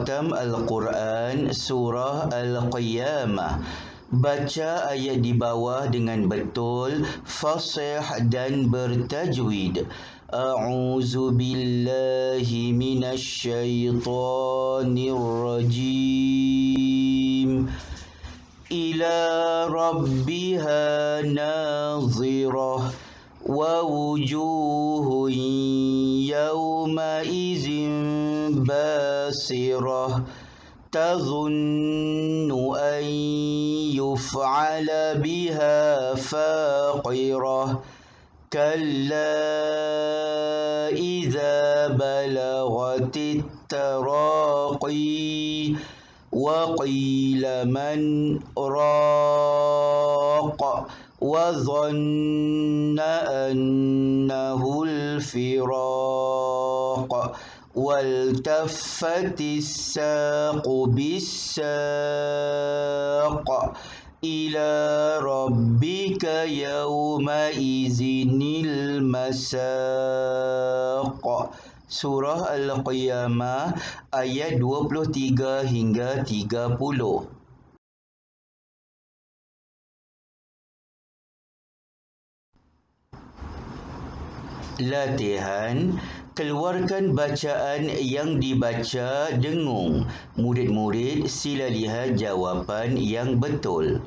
Khatam Al-Quran Surah Al-Qiyamah. Baca ayat di bawah dengan betul, fasih dan bertajwid. A'udzu billahi minasy syaithanir rajim. Ila rabbiha nazirah wa wujuhun yawma izin basirah tazunnu an yuf'ala biha faqirah kalla idza balagatit taraqi wa qila man raq wa dhanna annahu al-firaq waltaffatis saqu bis-saq ila rabbika yawma izinil masaq. Surah Al-Qiyamah ayat 23 hingga 30. Latihan, keluarkan bacaan yang dibaca dengung. Murid-murid sila lihat jawapan yang betul.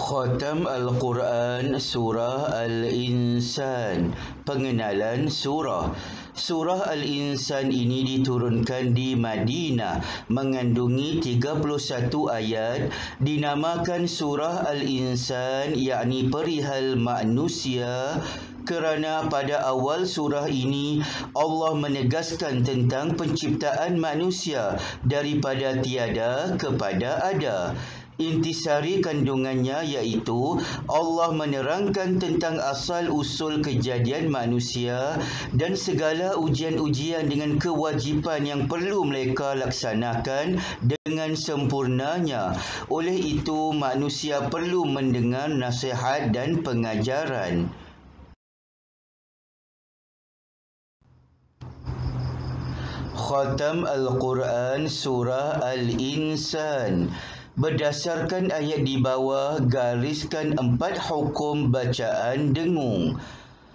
Khatam Al-Quran Surah Al-Insan. Pengenalan surah. Surah Al-Insan ini diturunkan di Madinah, mengandungi 31 ayat, dinamakan Surah Al-Insan, yakni perihal manusia, kerana pada awal surah ini Allah menegaskan tentang penciptaan manusia daripada tiada kepada ada. Intisari kandungannya iaitu Allah menerangkan tentang asal-usul kejadian manusia dan segala ujian-ujian dengan kewajipan yang perlu mereka laksanakan dengan sempurnanya. Oleh itu, manusia perlu mendengar nasihat dan pengajaran. Khatam Al-Quran Surah Al-Insan. Berdasarkan ayat di bawah, gariskan 4 hukum bacaan dengung.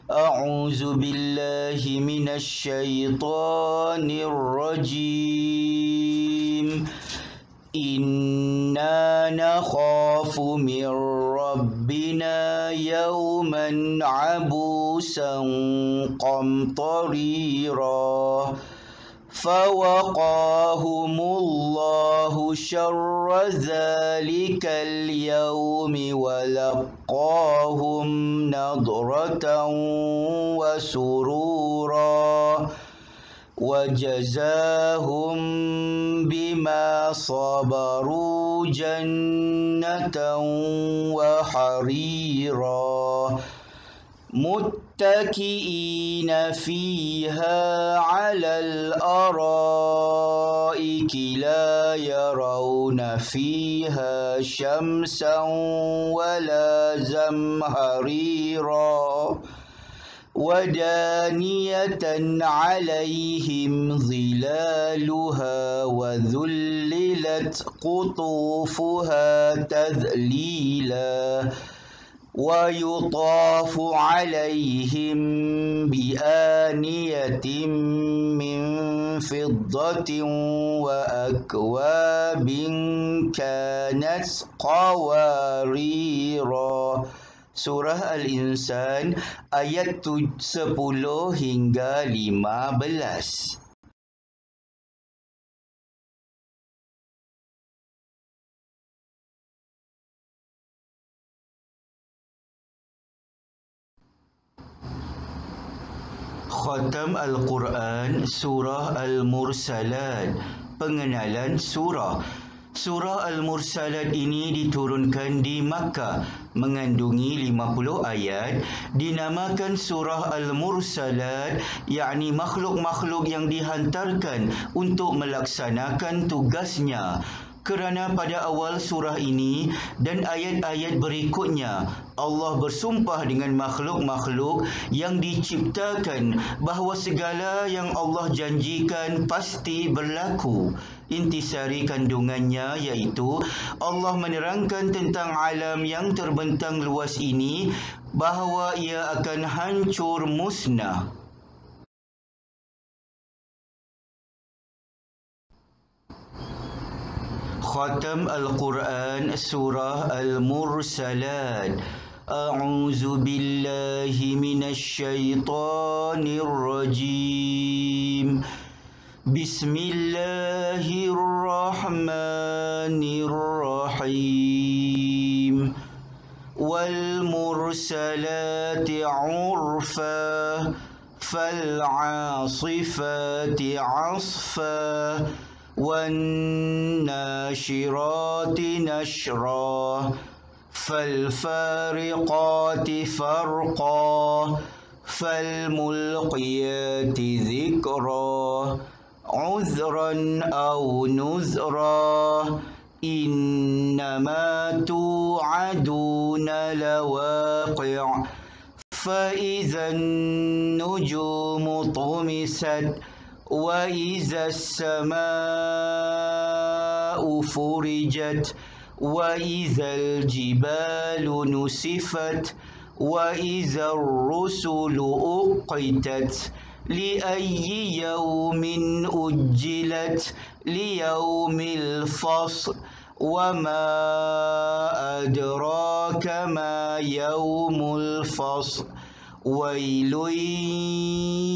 A'udzu billahi minasy syaithanir rajim. Inna nakhafu min rabbina yawman 'abusan qamtarira. فَوَقَاهُمُ اللَّهُ شَرَّ ذَلِكَ الْيَوْمِ وَلَقَّاهُمْ نَضْرَةً وَسُرُورًا وَجَزَاهُمْ بِمَا صَبَرُوا جَنَّةً وَحَرِيرًا متكئين فيها على الأرائك لا يرون فيها شمسا ولا زمهريرا ودانية عليهم ظلالها وذللت قطوفها تذليلا ويطاف عليهم بآنية من فضة وأكواب كانت قواريرا. Surah Al-Insan ayat 10 hingga 15. Khatam Al-Quran Surah Al-Mursalat. Pengenalan surah. Surah Al-Mursalat ini diturunkan di Makkah, mengandungi 50 ayat, dinamakan Surah Al-Mursalat, yakni makhluk-makhluk yang dihantarkan untuk melaksanakan tugasnya. kerana pada awal surah ini dan ayat-ayat berikutnya Allah bersumpah dengan makhluk-makhluk yang diciptakan bahawa segala yang Allah janjikan pasti berlaku. Intisari kandungannya iaitu Allah menerangkan tentang alam yang terbentang luas ini bahawa ia akan hancur musnah. Khatam Al-Quran Surah Al-Mursalat. A'udzu billahi minasyaitonir rajim. Bismillahirrahmanirrahim. Wal mursalati 'urfa fal 'asifati 'asfa wan nashirati nashra fal fariqati farqa fal mulqiyati dhikra uzran aw nuzra innama tu'aduna lawaqi' fa idzan nujumu tumisat wa idzas samaa'u furijat wa idzal jibalu nusifat wa idzar rusulu uqitat liayyi yawmin ujjilat liyaumil fasl wa ma adraka ma yaumul fasl wailun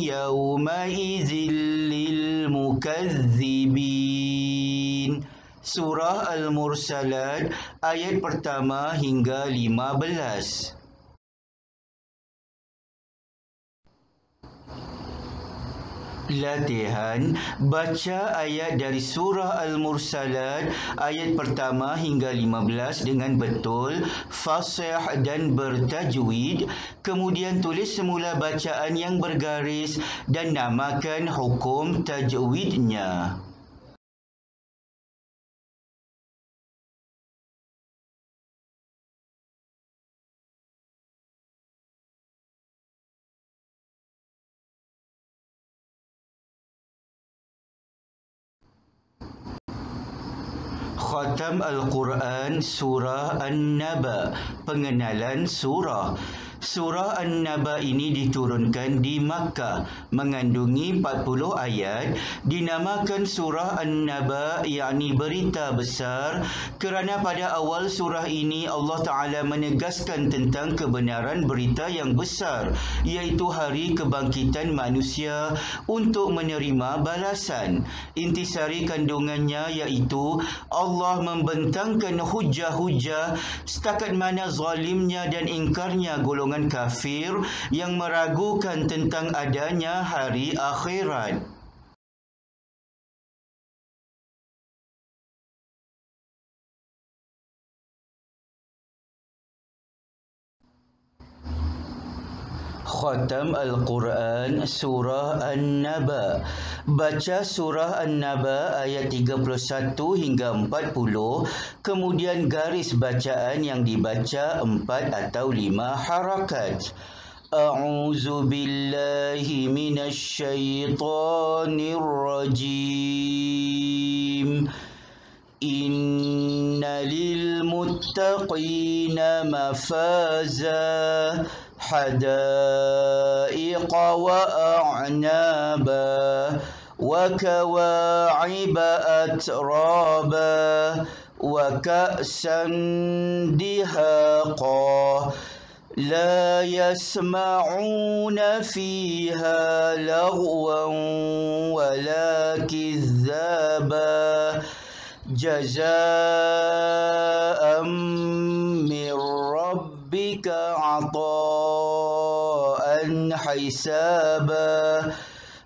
yawmaidzil lil mukazzibin. Surah Al-Mursalat ayat pertama hingga 15. Latihan baca ayat dari surah Al-Mursalat ayat pertama hingga 15 dengan betul, fasih dan bertajwid. Kemudian tulis semula bacaan yang bergaris dan namakan hukum tajwidnya. Khatam Al-Quran Surah An-Naba. Pengenalan surah. Surah An-Naba ini diturunkan di Makkah, mengandungi 40 ayat. Dinamakan Surah An-Naba, yakni berita besar, kerana pada awal surah ini Allah Ta'ala menegaskan tentang kebenaran berita yang besar, iaitu hari kebangkitan manusia untuk menerima balasan. Intisari kandungannya iaitu Allah membentangkan hujah-hujah setakat mana zalimnya dan ingkarnya golongan kafir yang meragukan tentang adanya hari akhirat. Khatam Al-Quran Surah An-Naba. Baca Surah An-Naba ayat 31 hingga 40, kemudian garis bacaan yang dibaca 4 atau 5 harakat. A'udzu billahi minasyaitonir rajim. Inna lil muttaqina mafaza حدائق وأعنابا وكواعب أترابا وكأسا دهاقا لا يسمعون فيها لغوا ولا كذابا جزاء من ربك عطاء حسابا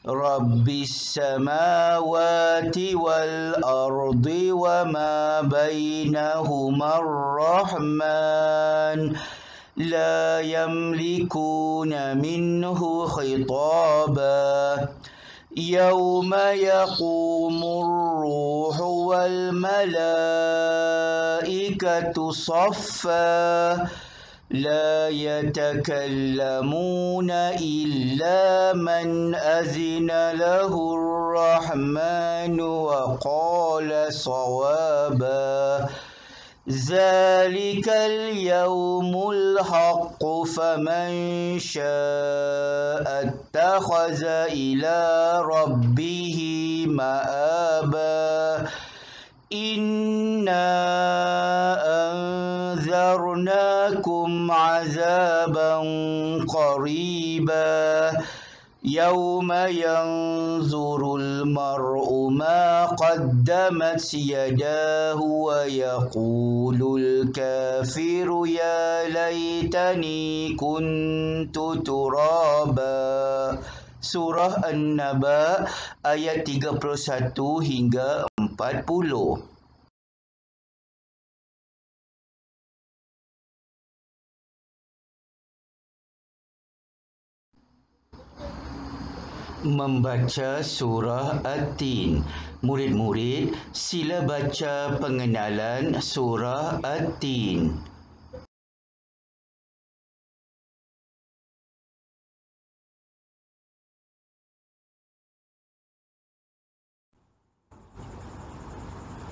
رب السماوات والأرض وما بينهما الرحمن لا يملكون منه خطابا يوم يقوم الروح والملائكة صفا لا يتكلمون إلا من أذن له الرحمن وقال صوابا ذلك اليوم الحق فمن شاء اتخذ إلى ربه مآبا إنا أنذرناكم عذابا قريبا يوم ينظر المرء ما قدمت يداه ويقول الكافر يا ليتني كنت ترابا. Surah An-Naba ayat 31 hingga 40. Membaca surah At-Tin. Murid-murid, sila baca pengenalan surah At-Tin.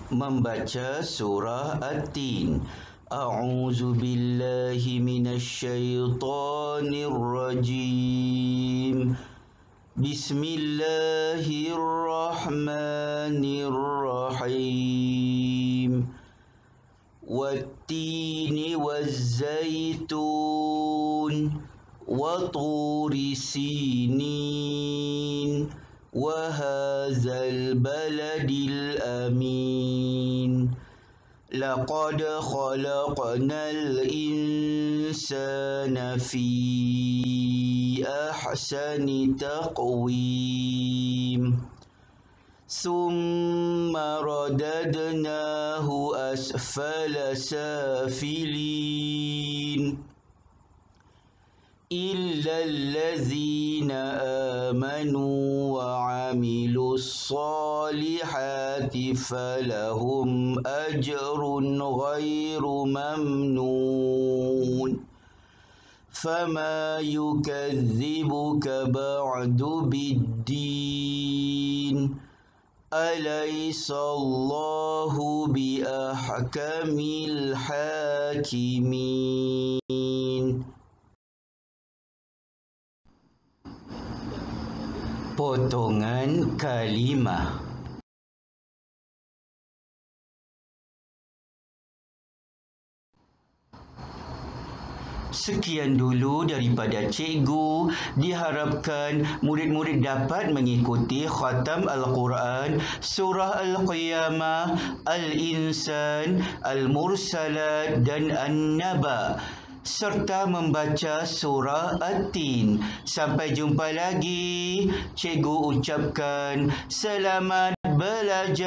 Membaca surah At-Tin. A'udzu billahi minasyaitonir rajim. Bismillahirrahmanirrahim. Wattini wazzaytun wa turi sinin wa hadzal baladil amin. Laqad khalaqnal insana fi ahsani taqwim. Summa radadnahu asfala safilin. إلا الذين آمنوا وعملوا الصالحات فلهم أجر غير ممنون فما يكذبك بعد بالدين أليس الله بأحكم الحاكمين. Potongan kalimah. Sekian dulu daripada cikgu. Diharapkan murid-murid dapat mengikuti khatam Al-Quran, Surah Al-Qiyamah, Al-Insan, Al-Mursalat dan An-Naba, serta membaca surah At-Tin. Sampai jumpa lagi. Cikgu ucapkan selamat belajar.